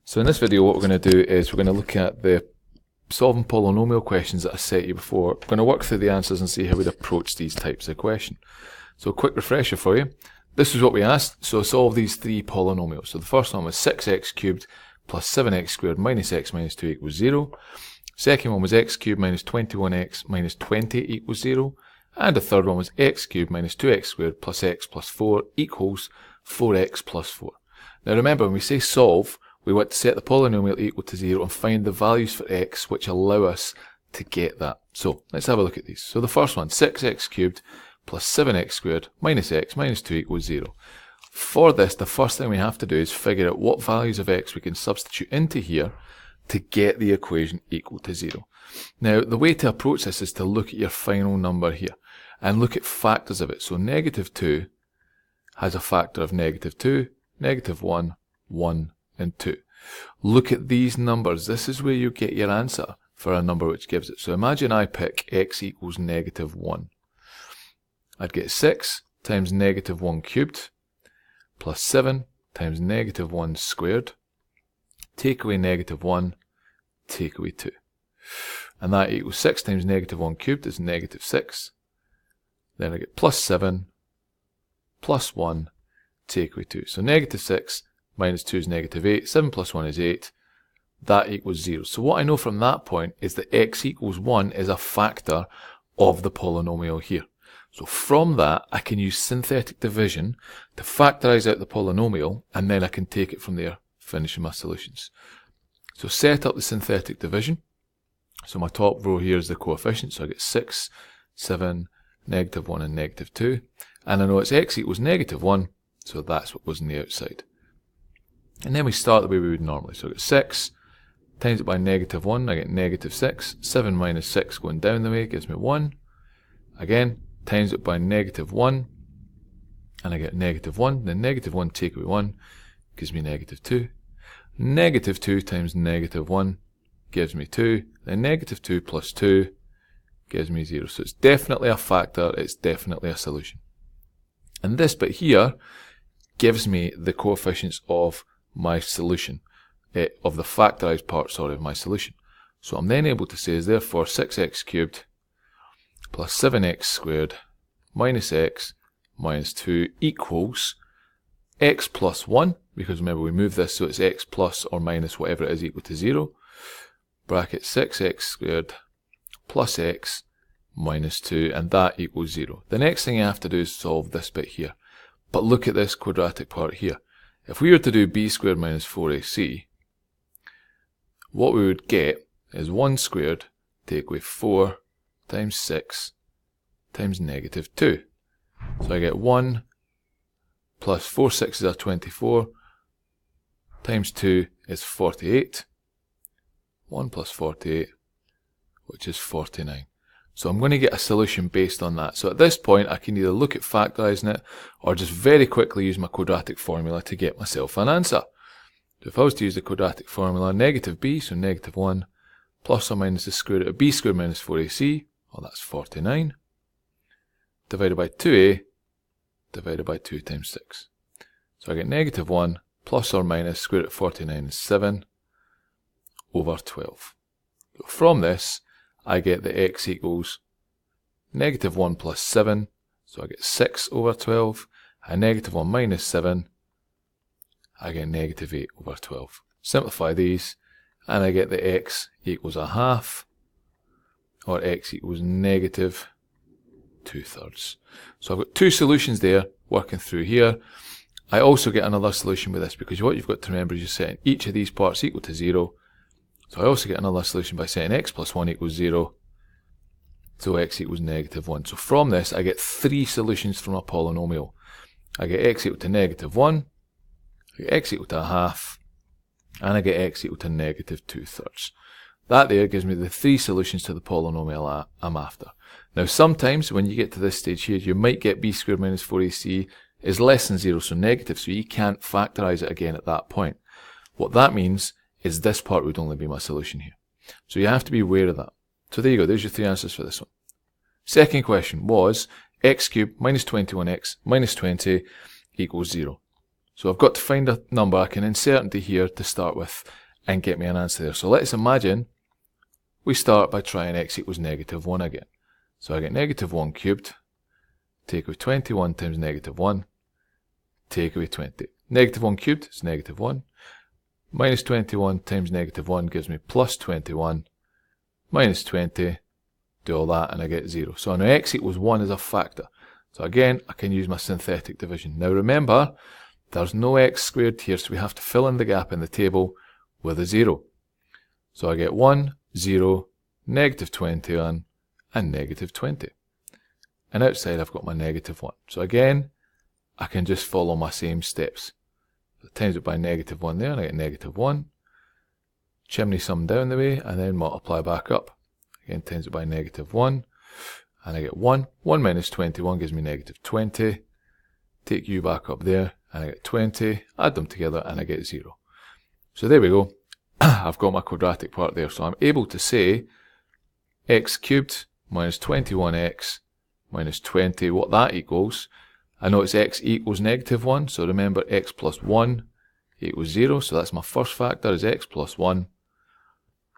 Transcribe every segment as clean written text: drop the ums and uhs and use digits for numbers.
So in this video what we're going to do is we're going to look at the solving polynomial questions that I set you before. We're going to work through the answers and see how we'd approach these types of question. So a quick refresher for you. This is what we asked. So solve these three polynomials. So the first one was 6x cubed plus 7x squared minus x minus 2 equals 0. Second one was x cubed minus 21x minus 20 equals 0. And the third one was x cubed minus 2x squared plus x plus 4 equals 4x plus 4. Now remember, when we say solve, we want to set the polynomial equal to 0 and find the values for x which allow us to get that. So let's have a look at these. So the first one, 6x cubed plus 7x squared minus x minus 2 equals 0. For this, the first thing we have to do is figure out what values of x we can substitute into here to get the equation equal to 0. Now, the way to approach this is to look at your final number here and look at factors of it. So negative 2 has a factor of negative 2, negative 1, 1, and 2. Look at these numbers. This is where you get your answer for a number which gives it. So imagine I pick x equals negative 1. I'd get 6 times negative 1 cubed plus 7 times negative 1 squared. Take away negative 1, take away 2. And that equals 6 times negative 1 cubed is negative 6. Then I get plus 7 plus 1, take away 2. So negative 6 minus 2 is negative 8. 7 plus 1 is 8. That equals 0. So what I know from that point is that x equals 1 is a factor of the polynomial here. So from that, I can use synthetic division to factorize out the polynomial, and then I can take it from there, finishing my solutions. So set up the synthetic division. So my top row here is the coefficient. So I get 6, 7, negative 1, and negative 2. And I know it's x equals negative 1, so that's what goes on the outside. And then we start the way we would normally. So I get 6, times it by negative 1, I get negative 6. 7 minus 6 going down the way gives me 1. Again, times it by negative 1, and I get negative 1. Then negative 1 take away 1 gives me negative 2. Negative 2 times negative 1 gives me 2. Then negative 2 plus 2 gives me 0. So it's definitely a factor, it's definitely a solution. And this bit here gives me the coefficients of my solution, of the factorized part, of my solution. So I'm then able to say is therefore 6x cubed plus 7x squared minus x minus 2 equals x plus 1, because remember we move this so it's x plus or minus whatever it is equal to 0, bracket 6x squared plus x minus 2, and that equals 0. The next thing you have to do is solve this bit here. But look at this quadratic part here. If we were to do b squared minus 4ac, what we would get is 1 squared take away 4 times 6 times negative 2. So I get 1 plus 4 sixes are 24 times 2 is 48. 1 plus 48, which is 49. So I'm going to get a solution based on that. So at this point, I can either look at factorizing it or just very quickly use my quadratic formula to get myself an answer. So if I was to use the quadratic formula, negative b, so negative 1, plus or minus the square root of b squared minus 4ac, well that's 49, divided by 2a, divided by 2 times 6. So I get negative 1 plus or minus square root of 49 is 7 over 12. So from this, I get that x equals negative 1 plus 7, so I get 6 over 12, and negative 1 minus 7, I get negative 8 over 12. Simplify these, and I get that x equals a half, or x equals negative 2/3. So I've got two solutions there working through here. I also get another solution with this, because what you've got to remember is you're setting each of these parts equal to 0. So I also get another solution by setting x plus 1 equals 0. So x equals negative 1. So from this, I get three solutions from a polynomial. I get x equal to negative 1, I get x equal to a half, and I get x equal to negative 2/3. That there gives me the three solutions to the polynomial I'm after. Now sometimes when you get to this stage here, you might get b squared minus 4ac is less than 0, so negative, so you can't factorize it again at that point. What that means is this part would only be my solution here. So you have to be aware of that. So there you go, there's your three answers for this one. Second question was x cubed minus 21x minus 20 equals 0. So I've got to find a number I can insert into here to start with and get me an answer there. So let's imagine we start by trying x equals -1 again. So I get -1 cubed, take away 21 times -1, take away 20. -1 cubed is -1, minus 21 times -1 gives me plus 21, minus 20, do all that and I get 0. So now x equals 1 is a factor. So again, I can use my synthetic division. Now remember, there's no x squared here, so we have to fill in the gap in the table with a 0. So I get 1, 0, -21, and -20. And outside I've got my -1. So again, I can just follow my same steps. So times it by -1 there, and I get -1. Chimney sum down the way, and then multiply back up. Again, times it by -1, and I get 1. 1 minus 21 gives me -20. Take u back up there, and I get 20. Add them together, and I get 0. So there we go. I've got my quadratic part there. So I'm able to say x cubed minus 21x minus 20, what that equals. I know it's x equals -1, so remember x plus 1 equals 0, so that's my first factor is x plus 1.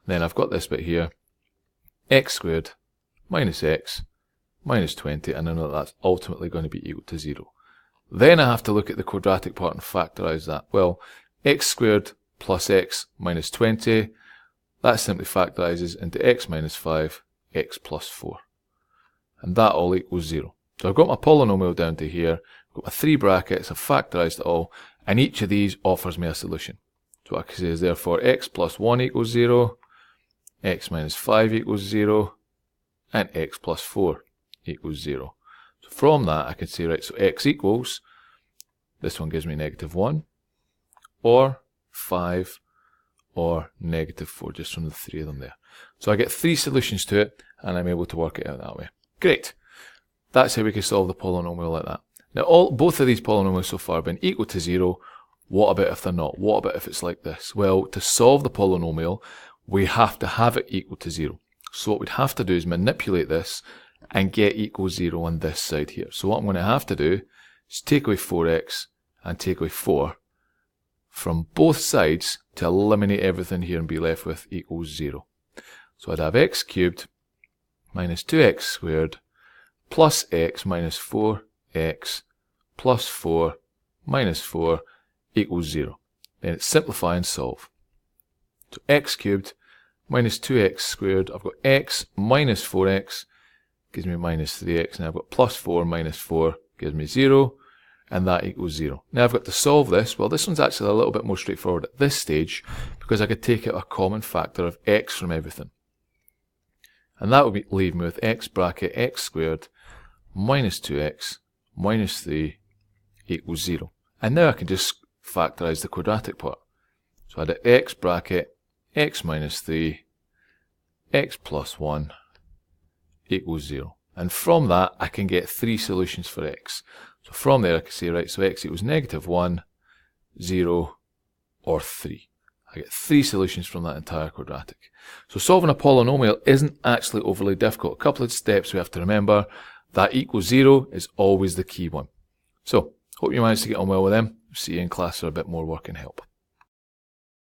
Then I've got this bit here, x squared minus x minus 20, and I know that's ultimately going to be equal to 0. Then I have to look at the quadratic part and factorise that. Well, x squared plus x minus 20, that simply factorises into x minus 5, x plus 4. And that all equals 0. So I've got my polynomial down to here, I've got my 3 brackets, I've factorised it all, and each of these offers me a solution. So what I can say is therefore x plus 1 equals 0, x minus 5 equals 0, and x plus 4 equals 0. So from that I can say, right, so x equals, this one gives me -1, or 5, or -4, just from the 3 of them there. So I get 3 solutions to it, and I'm able to work it out that way. Great. That's how we can solve the polynomial like that. Now, both of these polynomials so far have been equal to 0. What about if they're not? What about if it's like this? Well, to solve the polynomial, we have to have it equal to 0. So what we'd have to do is manipulate this and get equals 0 on this side here. So what I'm going to have to do is take away 4x and take away 4 from both sides to eliminate everything here and be left with equals 0. So I'd have x cubed minus 2x squared plus x minus 4x plus 4 minus 4 equals 0. Then it's simplify and solve. So x cubed minus 2x squared, I've got x minus 4x gives me minus 3x, and I've got plus 4 minus 4 gives me 0, and that equals 0. Now I've got to solve this. Well, this one's actually a little bit more straightforward at this stage because I could take out a common factor of x from everything. And that would leave me with x bracket x squared minus 2x minus 3 equals 0. And now I can just factorise the quadratic part. So I had x bracket x minus 3 x plus 1 equals 0. And from that I can get 3 solutions for x. So from there I can say, right, so x equals -1, 0, or 3. I get 3 solutions from that entire quadratic. So solving a polynomial isn't actually overly difficult. A couple of steps we have to remember. That equals 0 is always the key one. So, hope you managed to get on well with them. See you in class for a bit more work and help.